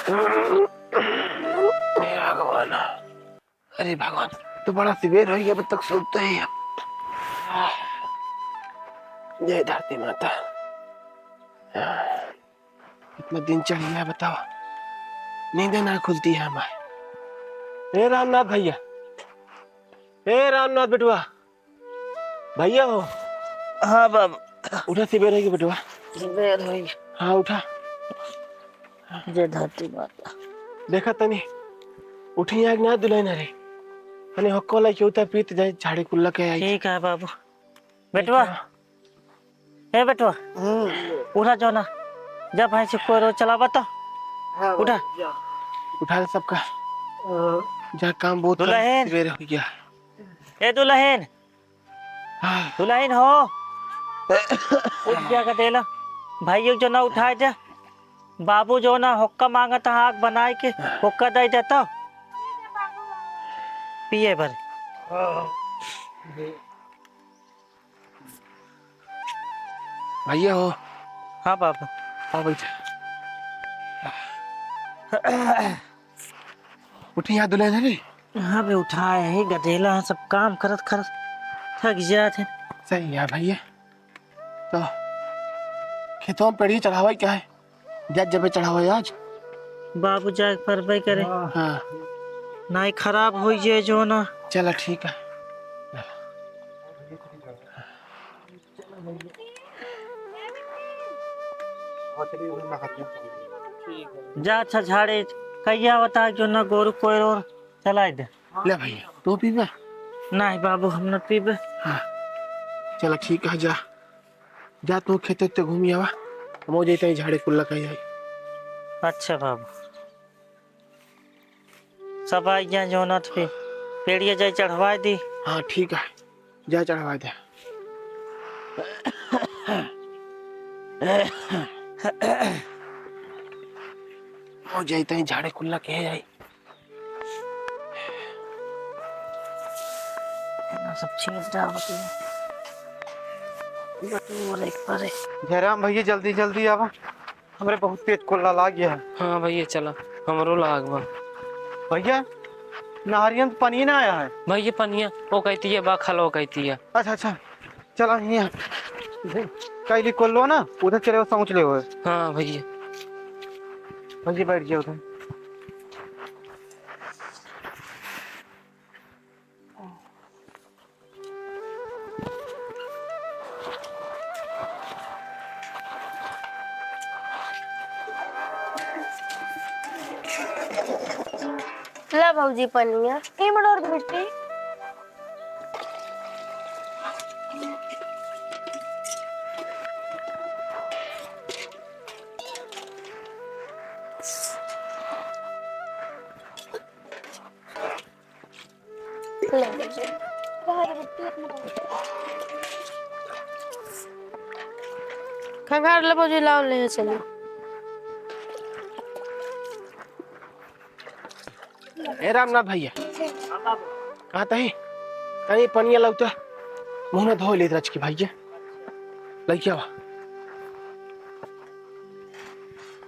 भगवान, अरे भगवान, तो बड़ा सिवियर हो गया, अब तक सोते ही है। जय धरती माता। इतना दिन चल गया बताओ, नींद ना खुलती है हमारे। हे रामनाथ भैया, हे रामनाथ बेटुआ, भैया हो। हाँ बाबू, उठा, सिवियर है बेटुआ। बेर हुई। हाँ उठा। जय धरती माता। देखा तनी उठी आग ना दुलाइन रे, अने हक्को लाई चौथा पीत जाए झाड़ी कुल्ला के आई। ठीक है बाबू। बेटवा, हे बेटवा, उठा जाओ ना, जब भाई से कोई रोज चला बता। उठा, उठा दे सबका, जा काम बहुत दुल्हन, सवेरे हो गया। ए दुल्हन, हाँ। दुल्हन हो, उठ गया का देला भाई जो ना उठाए जा। बाबू जो ना हुक्का मांगा था, आग बनाए के हुक्का दे देता पिए भर। भैया हो। हाँ बाबू। हाँ बैठा। उठी यहाँ दुल्हन रे। हाँ बे, उठाए ही गधेला है, सब काम करत करत थक जाते। सही है भैया। तो खेतों में पेड़ी चढ़ावा क्या है, जज जब चढ़ावा आज बाबू जाके परबे करे। हाँ। नहीं खराब हो जाए जो ना। चलो ठीक है। जा अच्छा झाड़े कहिया बता जो ना गोरु कोई और चला दे। ले भैया तू पीबे? नहीं बाबू, हम न पीबे। हाँ चलो ठीक है, जा जा तू खेते ते घूमी आवा, हम जैते झाड़े कुल्ला कही जाए। अच्छा बाबू, सब आई गया जो ना फिर पेड़िया जाए चढ़वा दी। हाँ ठीक है, जा चढ़वा दे। हो जैते झाड़े कुल्ला कहे जाए। सब चीज डालती है बटूर एक पर। जयराम भैया जल्दी जल्दी आवा, हमरे बहुत पेट कोल्ला लाग गया है। हाँ भैया चला, हमरो लाग बा। भैया नारियल तो पानी ना आया है। भैया पनिया वो कहती है बा खलो कहती है। अच्छा अच्छा, चला यहाँ कैली कोल्लो ना, उधर चले सोच ले हुए। हाँ भैया। भैया बैठ गया उधर। ला भाऊजी पनिया कहीं बड़ा और बेटी। ले लीजिए। खंगार ला भाऊजी, लाओ ले चलो। ए रामनाथ भैया कहाँ तही कहीं पनिया लगता मुँह में धो ले रच के भैया लग क्या।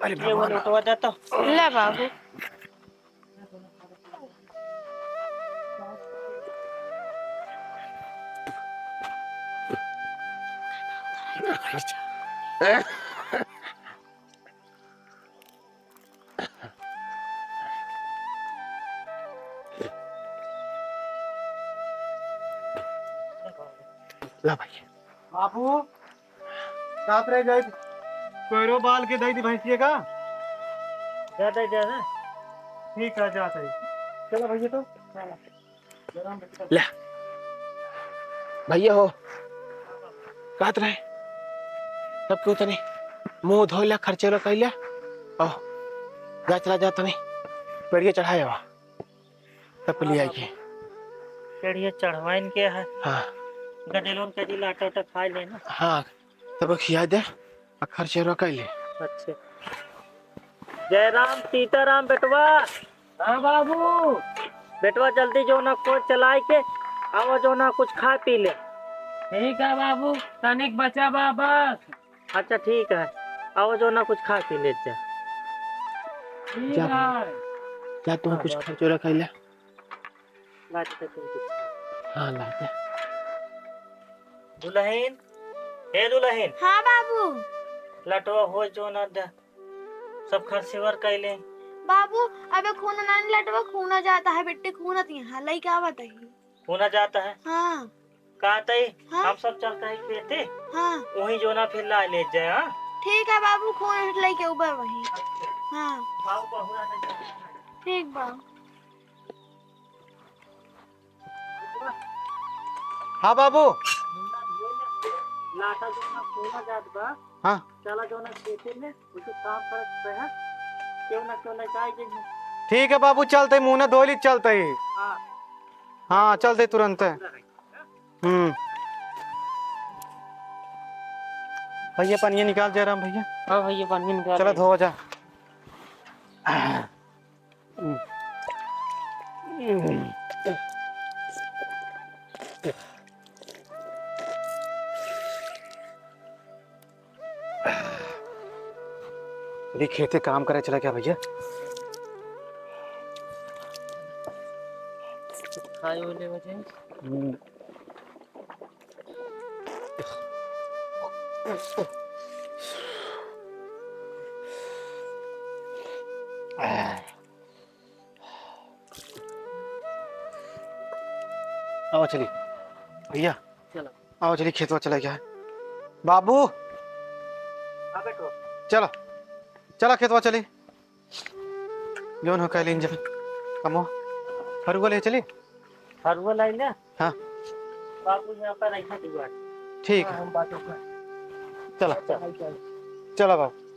अरे ये वो लुटवा देता। ले बाबू। ला भैया। बाबू साथ रह जाए, कोयरो बाल के दही दी भैंसिए का। ज्यादा ज्यादा ठीक है जाते ही। चलो भैया तो ले भैया हो, कहत रहे सब क्यों तनी मुंह धो लिया, खर्चे लो कैलिया। ओ जा चला जा तनी पेड़िया चढ़ाया हुआ तब ले आई। पेड़िया चढ़वाइन के है। हाँ गडेलोन के दिल आटा आटा खा लेना। हाँ तब खिया दे और खर्चे रो कैले। अच्छे। जयराम सीताराम बेटवा। हाँ बाबू। बेटवा जल्दी जो ना को चलाए के आओ, जो ना कुछ खा पी ले। ठीक है बाबू, तनिक बचा बाबा। अच्छा ठीक है, आओ जो ना कुछ खा पी ले जा। जा जा तू कुछ खर्चो कैला हाँ ला दे दुल्हन हे दुल्हन हाँ बाबू। लटवा हो जो ना दा सब खर्चेवर कैले बाबू अबे खून नानी लटवा खूना जाता है बेटे खूना थी हाँ लई क्या बताइए। होना जाता है हाँ कहा तई हाँ? हम सब चलता है खेते हाँ वही जो ना फिर ला ले जाए हाँ ठीक है बाबू खून लई के ऊपर वही। हाँ भाव बहुरा नहीं जाता। ठीक बाबू। हाँ बाबू। लाटा जो ना खूना जात बा हाँ चला जो ना खेते में कुछ काम करत है क्यों ना जाए ठीक है बाबू, चलते मुंह न धोली चलते ही। हाँ हाँ चलते तुरंत। भैया पानी निकाल जा रहा भैया। हाँ भैया पानी निकाल चलो धो जा। अरे खेते काम करे चला क्या भैया? खाए वाले वजह आओ चलिए भैया, चलो आओ चलिए खेतवा चला गया है। बाबू हाँ बेटो चलो चला खेतवा चली जोन हो कैलिन जा कमो हरुआ ले चली। हरवा लाई ना हाँ बाबू यहाँ पर रखा दीवार ठीक है हम बातों कर चला चला बाबू।